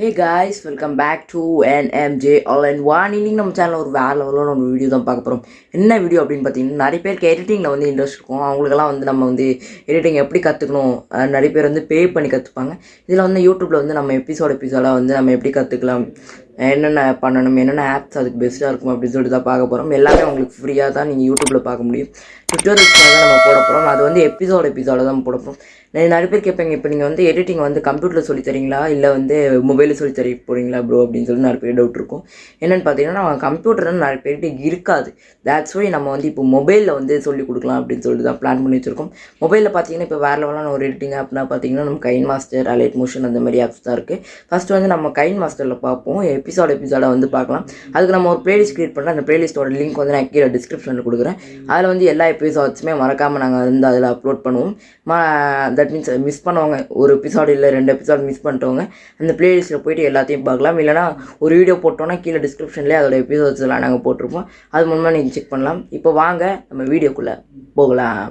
Hey guys, welcome back to NMJ All In One. இன்னைக்கு நம்ம சேனலில் ஒரு வேறு லெவலில் ஒரு வீடியோ தான் பார்க்க போகிறோம். என்ன வீடியோ அப்படின்னு பார்த்தீங்கன்னா, நிறைய பேருக்கு எடிட்டிங்கில் வந்து இன்ட்ரெஸ்ட் இருக்கும். அவங்களுக்கெல்லாம் வந்து நம்ம வந்து எடிட்டிங் எப்படி கற்றுக்கணும், நிறைய பேர் வந்து பே பண்ணி கற்றுப்பாங்க. இதில் வந்து யூடியூப்பில் வந்து நம்ம எபிசோடாக வந்து நம்ம எப்படி கற்றுக்கலாம், என்னென்ன பண்ணணும், என்னென்ன ஆப்ஸ் அதுக்கு பெஸ்ட்டாக இருக்கும் அப்படின்னு சொல்லிட்டு தான் பார்க்க போகிறோம். எல்லாமே உங்களுக்கு ஃப்ரீயாக தான் நீங்கள் யூடியூப்பில் பார்க்க முடியும். டுட்டோரியல்ஸ் தான் நம்ம போட போகிறோம். அது வந்து எபிசோடாக தான் போட போகிறோம். நிறைய பேர் கேட்பேங்க, இப்போ நீங்கள் வந்து எடிட்டிங் வந்து கம்ப்யூட்டரில் சொல்லி தரீங்களா இல்லை வந்து மொபைலில் சொல்லி தர போகிறீங்களா ப்ரோ அப்படின்னு சொல்லி நிறைய பேர் டவுட் இருக்கும். என்னென்னு பார்த்தீங்கன்னா, கம்ப்யூட்டர்னு நிறைய பேர்கிட்ட இருக்காது. தேட்ஸ் வை நம்ம வந்து இப்போ மொபைலில் வந்து சொல்லிக் கொடுக்கலாம் அப்படின்னு சொல்லிட்டு தான் பிளான் பண்ணி வச்சுருக்கோம். மொபைலில் பார்த்தீங்கன்னா இப்போ வேறு லெவலான ஒரு எடிட்டிங் ஆப்னா பார்த்தீங்கன்னா நம்ம கைன் மாஸ்டர், அலைட் மோஷன் அந்த மாதிரி ஆப்ஸ் தான் இருக்குது. ஃபஸ்ட்டு வந்து நம்ம கைன் மாஸ்டரில் பார்ப்போம். எபிசோடாக வந்து பார்க்கலாம். அதுக்கு நம்ம ஒரு பிளேலிஸ்ட் க்ரியேட் பண்ணுறோம். அந்த பிளேலிஸ்ட்டோட லிங்க் வந்து நான் கீழே டிஸ்கிரிப்ஷனில் கொடுக்குறேன். அதில் வந்து எல்லா எபிசோட்ஸுமே மறக்காமல் நாங்கள் வந்து அதில் அப்லோட் பண்ணுவோம். தட் மீன்ஸ் மிஸ் பண்ணவங்க, ஒரு எபிசோடு இல்லை 2 எபிசோடு மிஸ் பண்ணிட்டவங்க அந்த பிளேலிஸ்ட்டில் போய்ட்டு எல்லாத்தையும் பார்க்கலாம். இல்லைனா ஒரு வீடியோ போட்டோன்னா கீழே டிஸ்கிரிப்ஷன்லேயே அதோட எபிசோட்ஸ் எல்லாம் நாங்கள் போட்டிருப்போம். அது மூலமாக நீங்கள் செக் பண்ணலாம். இப்போ வாங்க நம்ம வீடியோக்குள்ளே போகலாம்.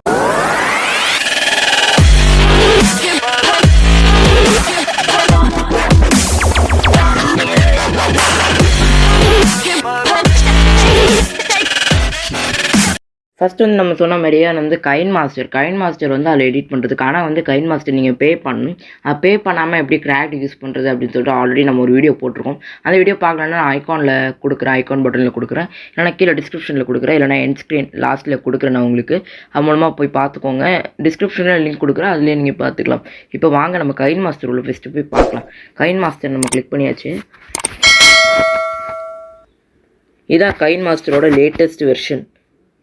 ஃபஸ்ட்டு வந்து நம்ம சொன்ன மாதிரியே வந்து கைன் மாஸ்டர் வந்து அதில் எடிட் பண்ணுறதுக்கு. ஆனால் வந்து கைன் மாஸ்டர் நீங்கள் பே பண்ணணும். அது பே பண்ணாமல் எப்படி கிராக்ட் யூஸ் பண்ணுறது அப்படின்னு சொல்லிட்டு ஆல்ரெடி நம்ம ஒரு வீடியோ போட்டிருக்கோம். அந்த வீடியோ பார்க்கலன்னா ஐக்கானில் கொடுக்குறேன், ஐக்கான் பட்டனில் கொடுக்குறேன், இல்லைனா கீழே டிஸ்கிரிப்ஷனில் கொடுக்குறேன், இல்லைனா என் ஸ்க்ரீன் லாஸ்ட்டில் கொடுக்குறேன் நான் உங்களுக்கு. அது மூலமாக போய் பார்த்துக்கோங்க. டிஸ்கிரிப்ஷனில் லிங்க் கொடுக்குறேன், அதுலேயே நீங்கள் பார்த்துக்கலாம். இப்போ வாங்க நம்ம கைன் மாஸ்டர் உள்ள ஃபஸ்ட்டு போய் பார்க்கலாம். கைன் மாஸ்டர் நம்ம கிளிக் பண்ணியாச்சு. இதான் கைன் மாஸ்டரோட லேட்டஸ்ட் வெர்ஷன்.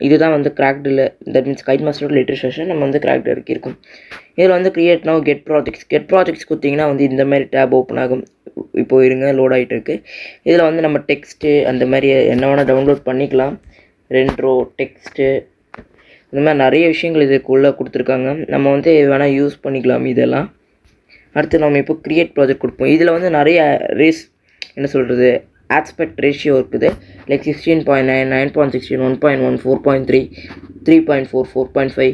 இதுதான் வந்து கிராக்டில், தட் மீன்ஸ் கைன் மாஸ்டரோட லேட்டஸ்ட் வெர்ஷன் நம்ம வந்து கிராக்டில் இருக்கும். இதில் வந்து கிரியேட் நவ், கெட் ப்ராஜெக்ட்ஸ் கொடுத்தீங்கன்னா வந்து இந்த மாதிரி டேப் ஓப்பன் ஆகும். இப்போ இருங்க, லோட் ஆகிட்டு இருக்குது. இதில் வந்து நம்ம டெக்ஸ்ட்டு அந்த மாதிரி என்ன வேணால் டவுன்லோட் பண்ணிக்கலாம். ரெண்ட்ரோ டெக்ஸ்ட்டு இந்த மாதிரி நிறைய விஷயங்கள் இதுக்குள்ளே கொடுத்துருக்காங்க. நம்ம வந்து வேணால் யூஸ் பண்ணிக்கலாம் இதெல்லாம். அடுத்து நம்ம இப்போ கிரியேட் ப்ராஜெக்ட் கொடுப்போம். இதில் வந்து நிறைய என்ன சொல்கிறது ஆஸ்பெக்ட் ரேஷியோ இருக்குது. லைக் 16.9, 9.16, 1.1, 4.3, 3.4, 4.5,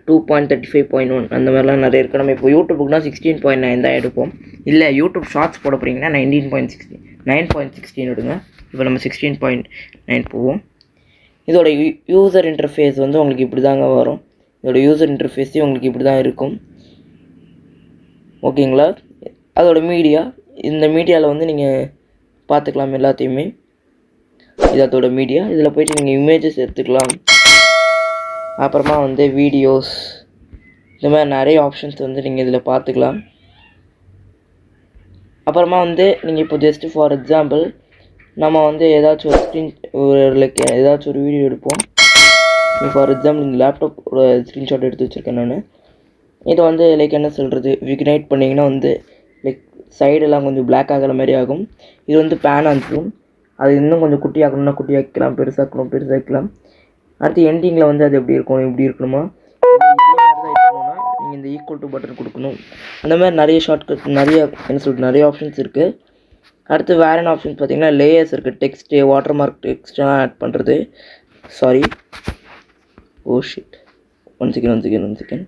2.35.1 அந்த மாதிரிலாம் நிறைய இருக்குது. நம்ம இப்போ யூடியூப்புக்குனா 16.9 தான் எடுப்போம். இல்லை யூடியூப் ஷார்ட்ஸ் போட போகிறீங்கன்னா 9.16 எடுங்க. இப்போ நம்ம 16.9 போவோம். இதோட யூசர் இன்டர்ஃபேஸ் வந்து உங்களுக்கு இப்படி தாங்க வரும். இதோட யூசர் இன்டர்ஃபேஸே உங்களுக்கு இப்படி தான் இருக்கும். ஓகேங்களா? அதோட மீடியா, இந்த மீடியாவில் வந்து நீங்கள் பார்த்துக்கலாம் எல்லாத்தையுமே. இது அதோட மீடியா. இதில் போய்ட்டு நீங்கள் இமேஜஸ் எடுத்துக்கலாம். அப்புறமா வந்து வீடியோஸ், இந்த மாதிரி நிறைய ஆப்ஷன்ஸ் வந்து நீங்கள் இதில் பார்த்துக்கலாம். அப்புறமா வந்து நீங்கள் இப்போ ஜஸ்ட்டு ஃபார் எக்ஸாம்பிள் நம்ம வந்து ஏதாச்சும் ஒரு லைக் ஏதாச்சும் ஒரு வீடியோ எடுப்போம். ஃபார் எக்ஸாம்பிள் இந்த லேப்டாப்போட ஸ்க்ரீன்ஷாட் எடுத்து வச்சுருக்கேன் நான். இதை வந்து லைக் என்ன சொல்கிறது, இக்னைட் பண்ணிங்கன்னா வந்து லைக் சைடெல்லாம் கொஞ்சம் பிளாக் ஆகிற மாதிரி ஆகும். இது வந்து பேன் ஆகும். அது இன்னும் கொஞ்சம் குட்டியாக்கணும்னா குட்டியாக்கலாம், பெருசாக்கலாம். அடுத்து எண்டிங்கில் வந்து அது எப்படி இப்படி இருக்கணுமா, நீங்கள் இந்த ஈக்குவல் டு பட்டன் கொடுக்கணும். அந்த மாதிரி நிறைய ஷார்ட்கட், நிறைய ஆப்ஷன்ஸ் இருக்குது. அடுத்து வேறு என்ன ஆப்ஷன்ஸ் பார்த்தீங்கன்னா லேயர்ஸ் இருக்குது. டெக்ஸ்ட்டு, வாட்டர் மார்க் டெக்ஸ்ட்லாம் ஆட் பண்ணுறது. Sorry, oh shit, one second.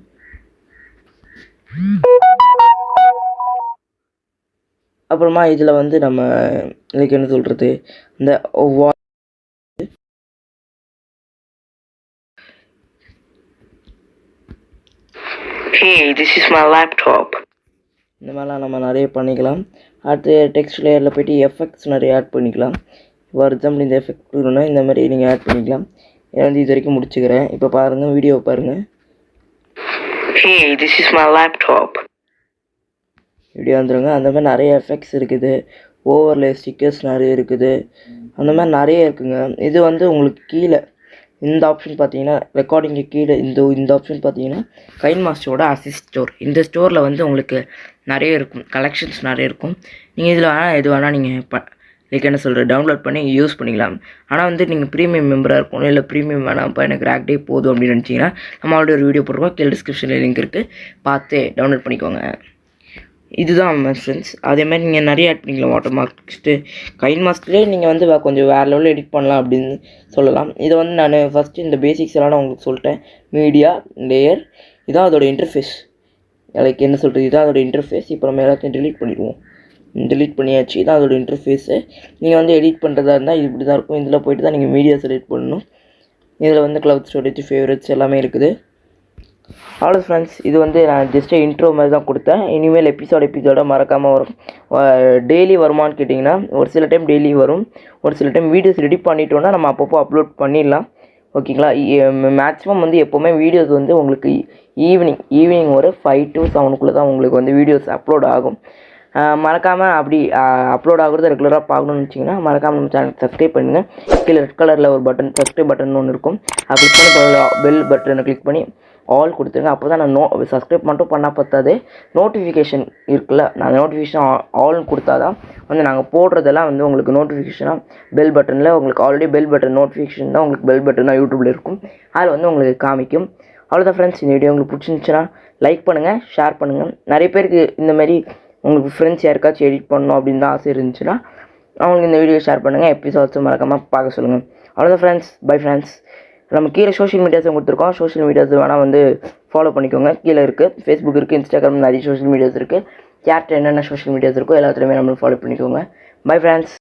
அப்புறமா இதில் வந்து நம்ம லைக் என்ன சொல்கிறது, இந்த இந்த மாதிரிலாம் நம்ம நிறைய பண்ணிக்கலாம். அடுத்து டெக்ஸ்ட் லேயரில் போய்ட்டு எஃபெக்ட்ஸ் நிறைய ஆட் பண்ணிக்கலாம். ஃபார் எக்ஸாம்பிள் இந்த எஃபெக்ட் வேணும்னா இந்த மாதிரி நீங்கள் ஆட் பண்ணிக்கலாம். இதை வந்து இது வரைக்கும் முடிச்சுக்கிறேன். இப்போ பாருங்கள், வீடியோவை பாருங்கள். இப்படி வந்துடுங்க. அந்த மாதிரி நிறைய எஃபெக்ட்ஸ் இருக்குது. ஓவர்லே ஸ்டிக்கர்ஸ் நிறைய இருக்குது. அந்த மாதிரி நிறைய இருக்குங்க. இது வந்து உங்களுக்கு கீழே இந்த ஆப்ஷன் பார்த்தீங்கன்னா ரெக்கார்டிங்கு கீழே இந்த ஆப்ஷன் பார்த்தீங்கன்னா கைன் மாஸ்டரோட அசிஸ்ட் ஸ்டோர். இந்த ஸ்டோரில் வந்து உங்களுக்கு நிறைய இருக்கும், கலெக்ஷன்ஸ் நிறைய இருக்கும். நீங்கள் இதில் எது வேணால் நீங்கள் லைக் என்ன சொல்கிறது டவுன்லோட் பண்ணி யூஸ் பண்ணிக்கலாம். ஆனால் வந்து நீங்கள் ப்ரீமியம் மெம்பராக இருக்கணும். இல்லை ப்ரீமியம் வேணாம்ப்பா எனக்கு கிராக்டே போதும் அப்படின்னு நினச்சிங்கன்னா நம்ம ஆல்ரெடி ஒரு வீடியோ போட்டுருவோம். கீழே டிஸ்கிரிப்ஷனில் லிங்க் இருக்குது, பார்த்து டவுன்லோட் பண்ணிக்கோங்க. இதுதான் ஃப்ரெண்ட்ஸ். அதேமாதிரி நீங்கள் நிறைய ஆட் பண்ணிக்கலாம். வாட்டர் மார்க்ஸ்ட்டு கைன் மாஸ்க்லேயே நீங்கள் வந்து கொஞ்சம் வேறு லெவலில் எடிட் பண்ணலாம் அப்படின்னு சொல்லலாம். இதை வந்து நான் ஃபஸ்ட்டு இந்த பேசிக்ஸ் எல்லாம் நான் உங்களுக்கு சொல்லிட்டேன். மீடியா, லேயர், இதான் அதோட இன்டர்ஃபேஸ். லைக் என்ன சொல்கிறது, இதான் அதோட இன்டர்ஃபேஸ். இப்போ நம்ம எல்லாத்தையும் டெலீட் பண்ணிடுவோம். டெலீட் பண்ணியாச்சு. இதான் அதோட இன்டர்ஃபேஸு. நீங்கள் வந்து எடிட் பண்ணுறதா இருந்தால் இது இப்படி தான் இருக்கும். இதில் போய்ட்டு தான் நீங்கள் மீடியா செலக்ட் பண்ணணும். இதில் வந்து க்ளவுட் ஸ்டோரேஜ், ஃபேவரட்ஸ் எல்லாமே இருக்குது. அவ்வளோ ஃப்ரெண்ட்ஸ், இது வந்து நான் ஜஸ்ட்டு இன்ட்ரோ மாதிரி தான் கொடுத்தேன். இனிமேல் எபிசோட மறக்காமல் வரும். டெய்லி வருமானு கேட்டிங்கன்னா ஒரு சில டைம் டெய்லி வரும், ஒரு சில டைம் வீடியோஸ் ரெடி பண்ணிட்டோன்னா நம்ம அப்பப்போ அப்லோட் பண்ணிடலாம். ஓகேங்களா? மேக்ஸிமம் வந்து எப்போவுமே வீடியோஸ் வந்து உங்களுக்கு ஈவினிங் ஒரு 5 to 7 தான் உங்களுக்கு வந்து வீடியோஸ் அப்லோட் ஆகும். மறக்காமல் அப்படி அப்லோட் ஆகுறத ரெகுலராக பார்க்கணுன்னு வச்சிங்கன்னா மறக்காமல் நம்ம சேனல் சப்ஸ்கிரைப் பண்ணுங்கள். கீழே ரெட் கலரில் ஒரு பட்டன், சப்ஸ்கிரைப் பட்டன் ஒன்று இருக்கும். அது கிளிக் பண்ணி பெல் பட்டனை கிளிக் பண்ணி ஆல் கொடுத்துருங்க. அப்போ தான் நான் சப்ஸ்கிரைப் மட்டும் பண்ணால் பத்தாது, நோட்டிஃபிகேஷன் இருக்குல்ல, நான் நோட்டிஃபிகேஷன் ஆல்னு கொடுத்தா தான் வந்து நாங்கள் போடுறதெல்லாம் வந்து உங்களுக்கு நோட்டிஃபிகேஷனாக பெல் பட்டனில் உங்களுக்கு ஆல்ரெடி பெல் பட்டன் நோட்டிஃபிகேஷன் தான் உங்களுக்கு பெல் பட்டன் தான் யூடியூப்பில் இருக்கும், அதில் வந்து உங்களுக்கு காமிக்கும். அவ்வளோதான் ஃப்ரெண்ட்ஸ், இந்த வீடியோ உங்களுக்கு பிடிச்சிருந்துச்சுன்னா லைக் பண்ணுங்கள், ஷேர் பண்ணுங்கள். நிறைய பேருக்கு இந்தமாரி உங்களுக்கு ஃப்ரெண்ட்ஸ் யாருக்காச்சும் எடிட் பண்ணணும் அப்படின்னு தான் ஆசை இருந்துச்சுன்னா அவங்களுக்கு இந்த வீடியோ ஷேர் பண்ணுங்கள். எபிசோட்ஸும் மறக்காமல் பார்க்க சொல்லுங்கள். அவ்வளோதான் ஃப்ரெண்ட்ஸ், பை ஃப்ரெண்ட்ஸ். நம்ம கீழே சோஷியல் மீடியாஸும் கொடுத்துருக்கோம். சோஷியல் மீடியாஸ் வேணால் வந்து ஃபாலோ பண்ணிக்கோங்க. கீழே இருக்குது ஃபேஸ்புக் இருக்குது, இன்ஸ்டாகிராம், நிறைய சோஷியல் மீடியாஸ் இருக்குது. யார்கிட்ட என்னென்ன சோஷியல் மீடியாஸ் இருக்கோ எல்லாத்துலேயுமே நம்மளும் ஃபாலோ பண்ணிக்கோங்க. Bye friends.